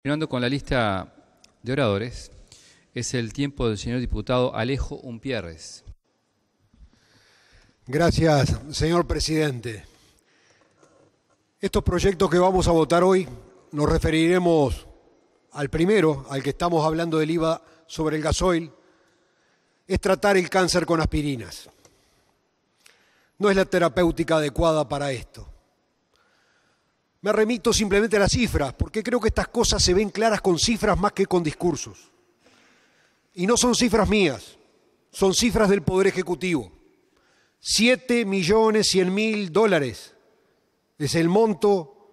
Continuando con la lista de oradores, es el tiempo del señor diputado Alejo Umpierres. Gracias, señor presidente. Estos proyectos que vamos a votar hoy, nos referiremos al primero, al que estamos hablando del IVA sobre el gasoil, es tratar el cáncer con aspirinas. No es la terapéutica adecuada para esto. Me remito simplemente a las cifras, porque creo que estas cosas se ven claras con cifras más que con discursos. Y no son cifras mías, son cifras del Poder Ejecutivo. 7.100.000 es el monto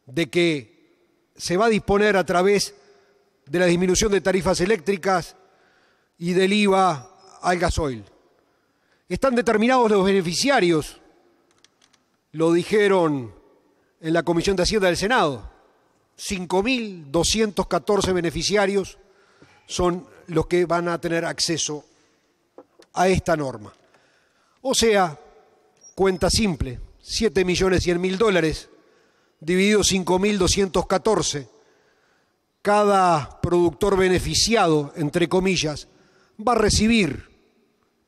de que se va a disponer a través de la disminución de tarifas eléctricas y del IVA al gasoil. Están determinados los beneficiarios, lo dijeron en la Comisión de Hacienda del Senado. 5.214 beneficiarios son los que van a tener acceso a esta norma. O sea, cuenta simple, 7.100.000 dividido 5.214. Cada productor beneficiado, entre comillas, va a recibir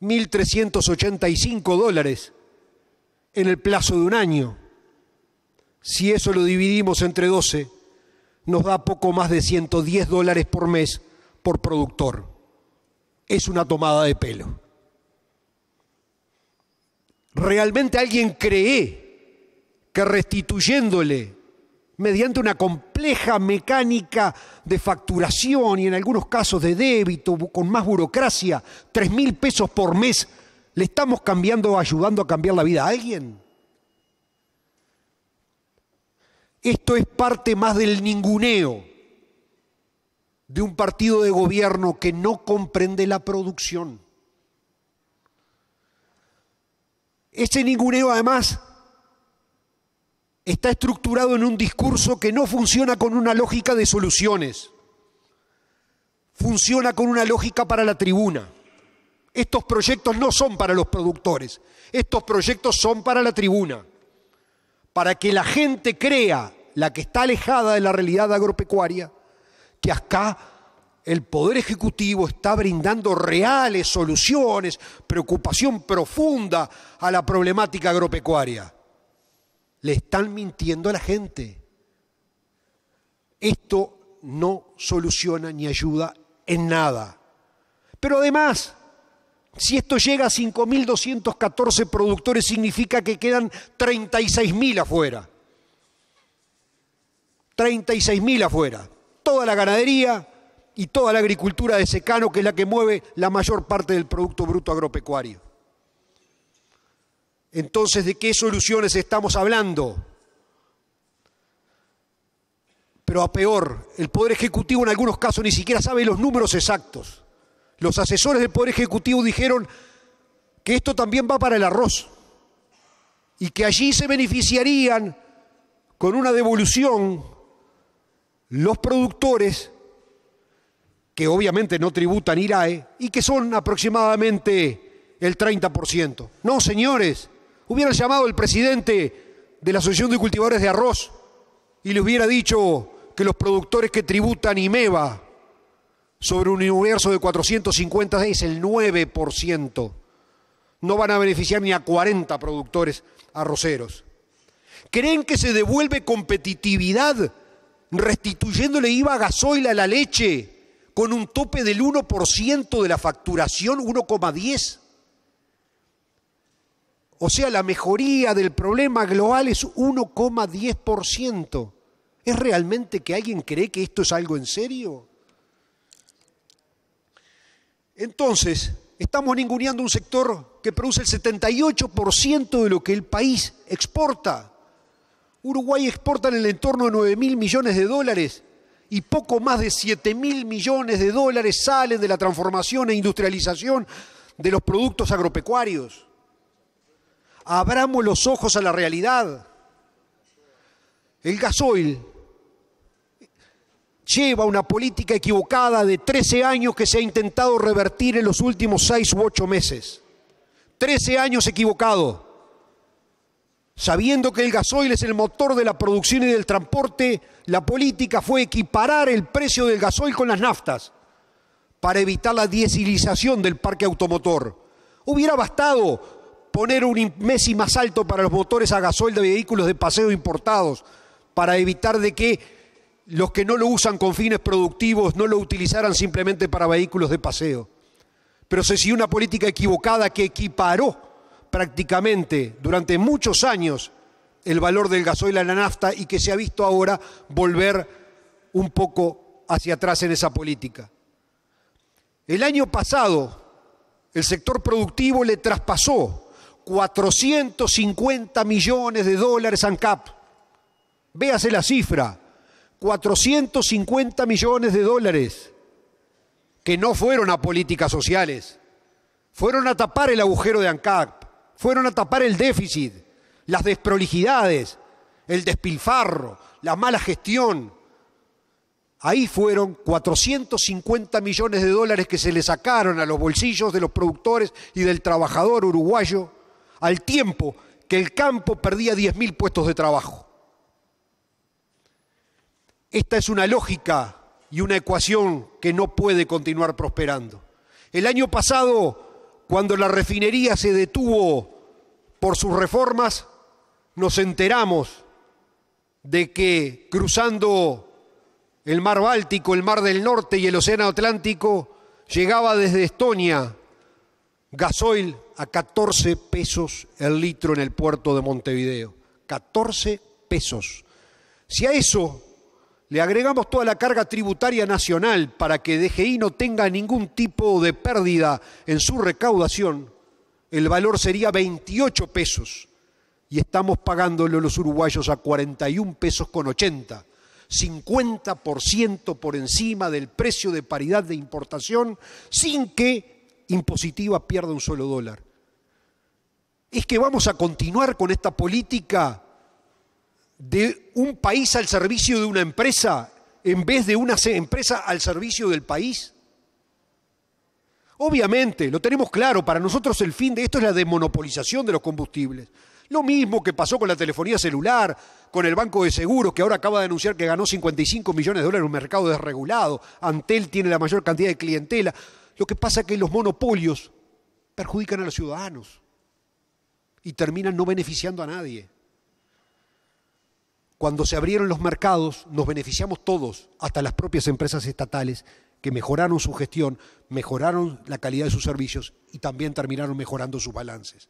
$1.385 en el plazo de un año. Si eso lo dividimos entre 12, nos da poco más de $110 por mes por productor. Es una tomada de pelo. ¿Realmente alguien cree que restituyéndole mediante una compleja mecánica de facturación y en algunos casos de débito, con más burocracia, 3.000 pesos por mes, le estamos ayudando a cambiar la vida a alguien? Esto es parte más del ninguneo de un partido de gobierno que no comprende la producción. Ese ninguneo, además, está estructurado en un discurso que no funciona con una lógica de soluciones, funciona con una lógica para la tribuna. Estos proyectos no son para los productores, estos proyectos son para la tribuna, para que la gente crea, la que está alejada de la realidad agropecuaria, que acá el Poder Ejecutivo está brindando reales soluciones, preocupación profunda a la problemática agropecuaria. Le están mintiendo a la gente. Esto no soluciona ni ayuda en nada. Pero además, si esto llega a 5.214 productores, significa que quedan 36.000 afuera. 36.000 afuera. Toda la ganadería y toda la agricultura de secano, que es la que mueve la mayor parte del Producto Bruto Agropecuario. Entonces, ¿de qué soluciones estamos hablando? Pero a peor, el Poder Ejecutivo en algunos casos ni siquiera sabe los números exactos. Los asesores del Poder Ejecutivo dijeron que esto también va para el arroz y que allí se beneficiarían con una devolución los productores que obviamente no tributan IRAE y que son aproximadamente el 30%. No, señores, hubieran llamado al presidente de la Asociación de Cultivadores de Arroz y le hubiera dicho que los productores que tributan IMEVA sobre un universo de 450 es el 9%. No van a beneficiar ni a 40 productores arroceros. ¿Creen que se devuelve competitividad restituyéndole IVA a gasoil, a la leche, con un tope del 1% de la facturación, 1,10? O sea, la mejoría del problema global es 1,10%. ¿Es realmente que alguien cree que esto es algo en serio? Entonces, estamos ninguneando un sector que produce el 78% de lo que el país exporta. Uruguay exporta en el entorno de 9.000 millones de dólares y poco más de 7.000 millones de dólares salen de la transformación e industrialización de los productos agropecuarios. Abramos los ojos a la realidad. El gasoil lleva una política equivocada de 13 años que se ha intentado revertir en los últimos 6 u 8 meses. 13 años equivocado. Sabiendo que el gasoil es el motor de la producción y del transporte, la política fue equiparar el precio del gasoil con las naftas para evitar la dieselización del parque automotor. Hubiera bastado poner un MESI más alto para los motores a gasoil de vehículos de paseo importados para evitar de que los que no lo usan con fines productivos no lo utilizaran simplemente para vehículos de paseo. Pero se siguió una política equivocada que equiparó prácticamente durante muchos años el valor del gasoil a la nafta y que se ha visto ahora volver un poco hacia atrás en esa política. El año pasado el sector productivo le traspasó 450 millones de dólares a ANCAP. Véase la cifra, 450 millones de dólares que no fueron a políticas sociales, fueron a tapar el agujero de ANCAP. Fueron a tapar el déficit, las desprolijidades, el despilfarro, la mala gestión. Ahí fueron 450 millones de dólares que se le sacaron a los bolsillos de los productores y del trabajador uruguayo, al tiempo que el campo perdía 10.000 puestos de trabajo. Esta es una lógica y una ecuación que no puede continuar prosperando. El año pasado, cuando la refinería se detuvo por sus reformas, nos enteramos de que cruzando el mar Báltico, el mar del Norte y el océano Atlántico, llegaba desde Estonia gasoil a 14 pesos el litro en el puerto de Montevideo. 14 pesos. Si a eso le agregamos toda la carga tributaria nacional para que DGI no tenga ningún tipo de pérdida en su recaudación, el valor sería 28 pesos y estamos pagándolo los uruguayos a 41 pesos con 80, 50% por encima del precio de paridad de importación sin que Impositiva pierda un solo dólar. ¿Es que vamos a continuar con esta política de un país al servicio de una empresa en vez de una empresa al servicio del país? Obviamente, lo tenemos claro, para nosotros el fin de esto es la desmonopolización de los combustibles. Lo mismo que pasó con la telefonía celular, con el Banco de Seguros, que ahora acaba de anunciar que ganó 55 millones de dólares en un mercado desregulado. Antel tiene la mayor cantidad de clientela. Lo que pasa es que los monopolios perjudican a los ciudadanos y terminan no beneficiando a nadie. Cuando se abrieron los mercados, nos beneficiamos todos, hasta las propias empresas estatales, que mejoraron su gestión, mejoraron la calidad de sus servicios y también terminaron mejorando sus balances.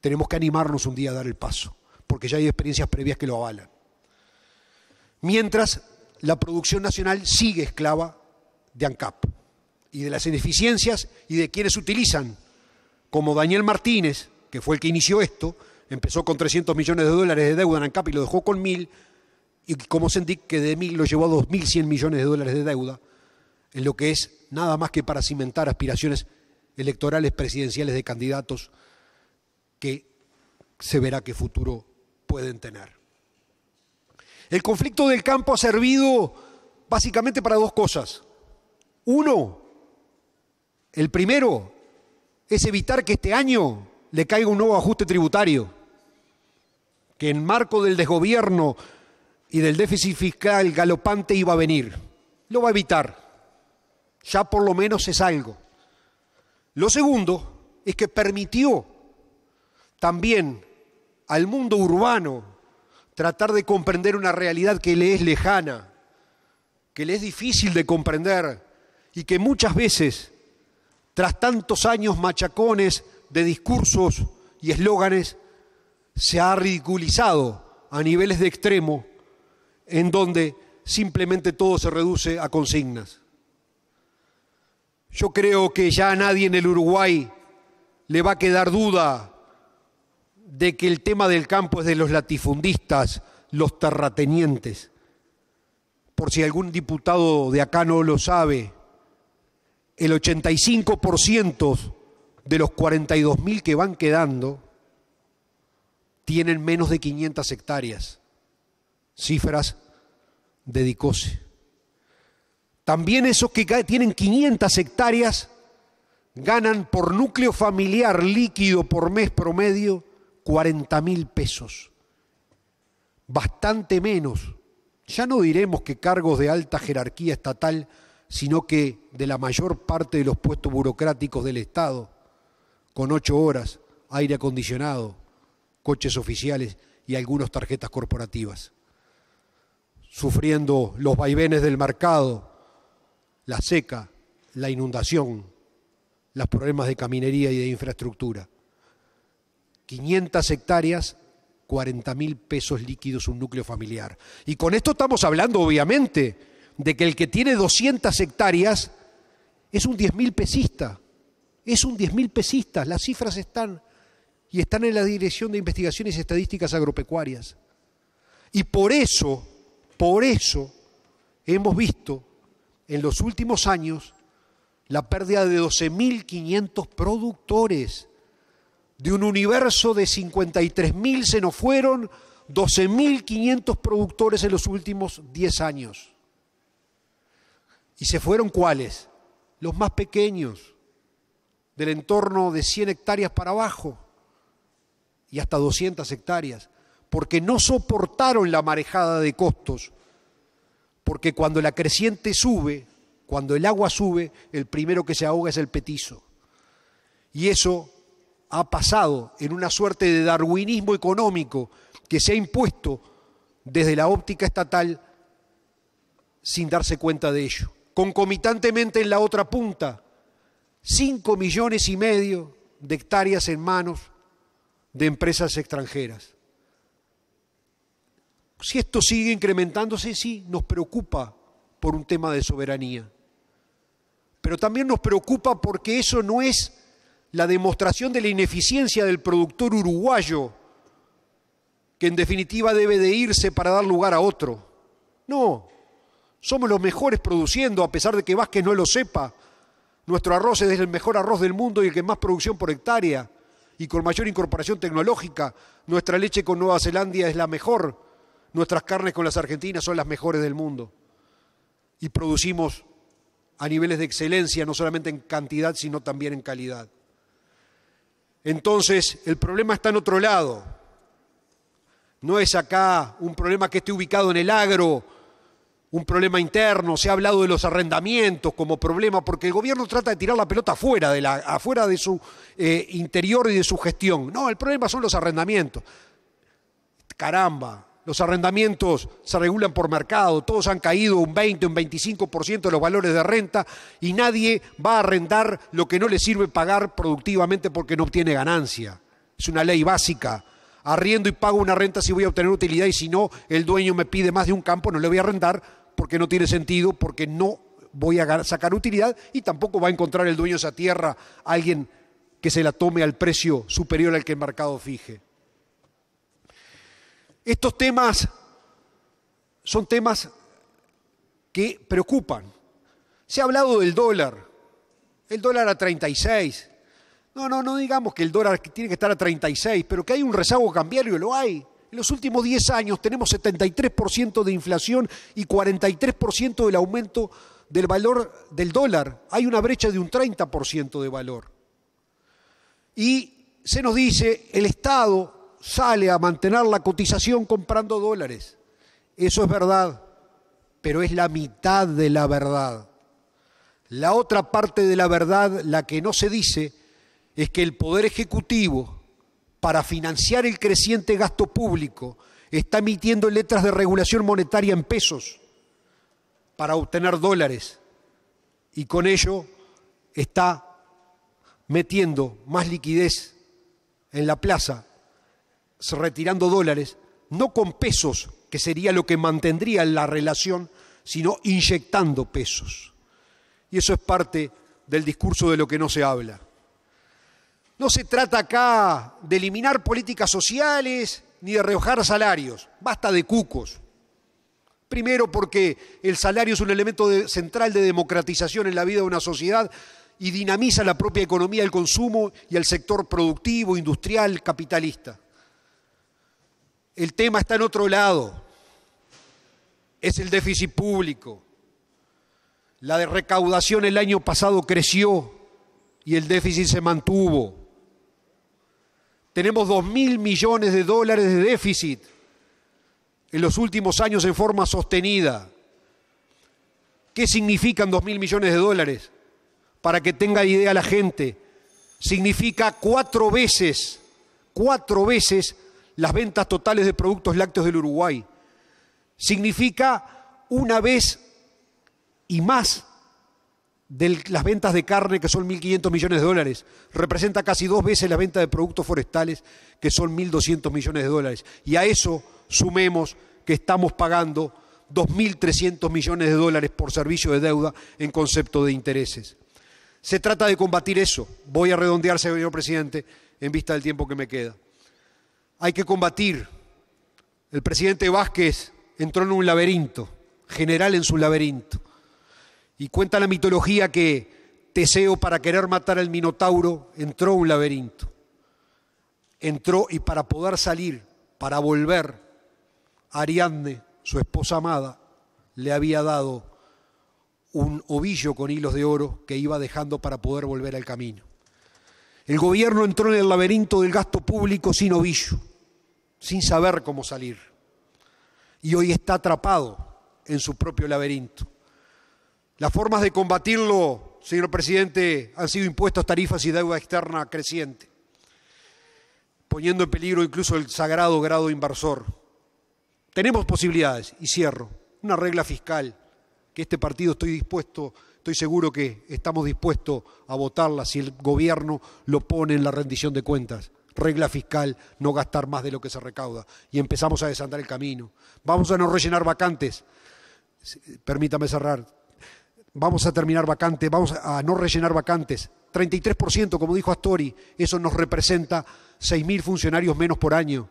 Tenemos que animarnos un día a dar el paso, porque ya hay experiencias previas que lo avalan. Mientras, la producción nacional sigue esclava de ANCAP y de las ineficiencias y de quienes utilizan, como Daniel Martínez, que fue el que inició esto, empezó con 300 millones de dólares de deuda en ANCAP y lo dejó con 1.000, y como Sendic, que de 1.000 lo llevó a 2.100 millones de dólares de deuda, en lo que es nada más que para cimentar aspiraciones electorales presidenciales de candidatos que se verá qué futuro pueden tener. El conflicto del campo ha servido básicamente para dos cosas. Uno, el primero, es evitar que este año le caiga un nuevo ajuste tributario, que en marco del desgobierno y del déficit fiscal galopante iba a venir. Lo va a evitar. Ya por lo menos es algo. Lo segundo es que permitió también al mundo urbano tratar de comprender una realidad que le es lejana, que le es difícil de comprender y que muchas veces, tras tantos años machacones de discursos y eslóganes, se ha ridiculizado a niveles de extremo en donde simplemente todo se reduce a consignas. Yo creo que ya a nadie en el Uruguay le va a quedar duda de que el tema del campo es de los latifundistas, los terratenientes. Por si algún diputado de acá no lo sabe, el 85% de los 42.000 que van quedando tienen menos de 500 hectáreas. Cifras de DICOSE. También esos que tienen 500 hectáreas ganan por núcleo familiar líquido por mes promedio 40.000 pesos. bastante menos. Ya no diremos que cargos de alta jerarquía estatal, sino que de la mayor parte de los puestos burocráticos del Estado, con 8 horas, aire acondicionado, coches oficiales y algunas tarjetas corporativas, sufriendo los vaivenes del mercado, la seca, la inundación, los problemas de caminería y de infraestructura. 500 hectáreas, 40.000 pesos líquidos un núcleo familiar. Y con esto estamos hablando, obviamente, de que el que tiene 200 hectáreas es un 10.000 pesista. Es un 10.000 pesistas. Las cifras están en la Dirección de Investigaciones y Estadísticas Agropecuarias. Y por eso hemos visto en los últimos años la pérdida de 12.500 productores. De un universo de 53.000 se nos fueron 12.500 productores en los últimos 10 años. ¿Y se fueron cuáles? Los más pequeños, del entorno de 100 hectáreas para abajo y hasta 200 hectáreas, porque no soportaron la marejada de costos, porque cuando la creciente sube, cuando el agua sube, el primero que se ahoga es el petizo. Y eso ha pasado en una suerte de darwinismo económico que se ha impuesto desde la óptica estatal sin darse cuenta de ello. Concomitantemente en la otra punta, 5,5 millones de hectáreas en manos de empresas extranjeras. Si esto sigue incrementándose, sí, nos preocupa por un tema de soberanía. Pero también nos preocupa porque eso no es la demostración de la ineficiencia del productor uruguayo, que en definitiva debe de irse para dar lugar a otro. No, somos los mejores produciendo, a pesar de que Vázquez no lo sepa. Nuestro arroz es el mejor arroz del mundo y el que más producción por hectárea y con mayor incorporación tecnológica. Nuestra leche con Nueva Zelanda es la mejor. Nuestras carnes con las argentinas son las mejores del mundo. Y producimos a niveles de excelencia, no solamente en cantidad, sino también en calidad. Entonces, el problema está en otro lado. No es acá un problema que esté ubicado en el agro, un problema interno. Se ha hablado de los arrendamientos como problema, porque el gobierno trata de tirar la pelota afuera de su interior y de su gestión. No, el problema son los arrendamientos. Caramba, los arrendamientos se regulan por mercado, todos han caído un 20, un 25% de los valores de renta y nadie va a arrendar lo que no le sirve pagar productivamente porque no obtiene ganancia. Es una ley básica. Arriendo y pago una renta si voy a obtener utilidad y si no, el dueño me pide más de un campo, no le voy a arrendar porque no tiene sentido, porque no voy a sacar utilidad y tampoco va a encontrar el dueño de esa tierra a alguien que se la tome al precio superior al que el mercado fije. Estos temas son temas que preocupan. Se ha hablado del dólar, el dólar a 36. No digamos que el dólar tiene que estar a 36, pero que hay un rezago cambiario, lo hay. En los últimos 10 años tenemos 73% de inflación y 43% del aumento del valor del dólar. Hay una brecha de un 30% de valor. Y se nos dice, el Estado sale a mantener la cotización comprando dólares. Eso es verdad, pero es la mitad de la verdad. La otra parte de la verdad, la que no se dice, es que el Poder Ejecutivo, para financiar el creciente gasto público, está emitiendo letras de regulación monetaria en pesos para obtener dólares y con ello está metiendo más liquidez en la plaza, retirando dólares, no con pesos, que sería lo que mantendría la relación, sino inyectando pesos. Y eso es parte del discurso de lo que no se habla. No se trata acá de eliminar políticas sociales ni de rebajar salarios, basta de cucos. Primero porque el salario es un elemento central de democratización en la vida de una sociedad y dinamiza la propia economía, el consumo y el sector productivo, industrial, capitalista. El tema está en otro lado, es el déficit público. La de recaudación el año pasado creció y el déficit se mantuvo. Tenemos 2.000 millones de dólares de déficit en los últimos años en forma sostenida. ¿Qué significan 2.000 millones de dólares? Para que tenga idea la gente, significa 4 veces las ventas totales de productos lácteos del Uruguay. Significa 1 vez y más de las ventas de carne, que son 1.500 millones de dólares. Representa casi 2 veces la venta de productos forestales, que son 1.200 millones de dólares. Y a eso sumemos que estamos pagando 2.300 millones de dólares por servicio de deuda en concepto de intereses. Se trata de combatir eso. Voy a redondear, señor presidente, en vista del tiempo que me queda. Hay que combatir. El presidente Vázquez entró en un laberinto, general en su laberinto. Y cuenta la mitología que Teseo, para querer matar al Minotauro, entró a un laberinto. Entró, y para poder salir, para volver, Ariadne, su esposa amada, le había dado un ovillo con hilos de oro que iba dejando para poder volver al camino. El gobierno entró en el laberinto del gasto público sin ovillo, sin saber cómo salir. Y hoy está atrapado en su propio laberinto. Las formas de combatirlo, señor presidente, han sido impuestos tarifas y deuda externa creciente, poniendo en peligro incluso el sagrado grado inversor. Tenemos posibilidades, y cierro, una regla fiscal que este partido estoy seguro que estamos dispuestos a votarla si el gobierno lo pone en la rendición de cuentas. Regla fiscal, no gastar más de lo que se recauda. Y empezamos a desandar el camino. Vamos a no rellenar vacantes. Permítame cerrar. Vamos a terminar vacantes, vamos a no rellenar vacantes. 33%, como dijo Astori, eso nos representa 6.000 funcionarios menos por año.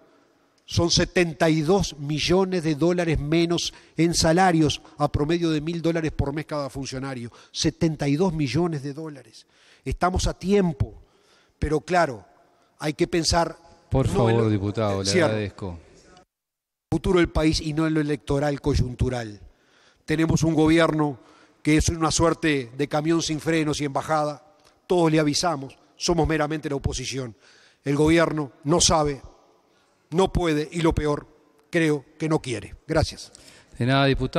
Son 72 millones de dólares menos en salarios, a promedio de $1.000 por mes cada funcionario. 72 millones de dólares. Estamos a tiempo, pero claro, hay que pensar... Por favor, diputado, le agradezco. El futuro del país y no en lo electoral coyuntural. Tenemos un gobierno que es una suerte de camión sin frenos y embajada. Todos le avisamos, somos meramente la oposición. El gobierno no sabe, no puede y lo peor, creo que no quiere. Gracias. De nada, diputado.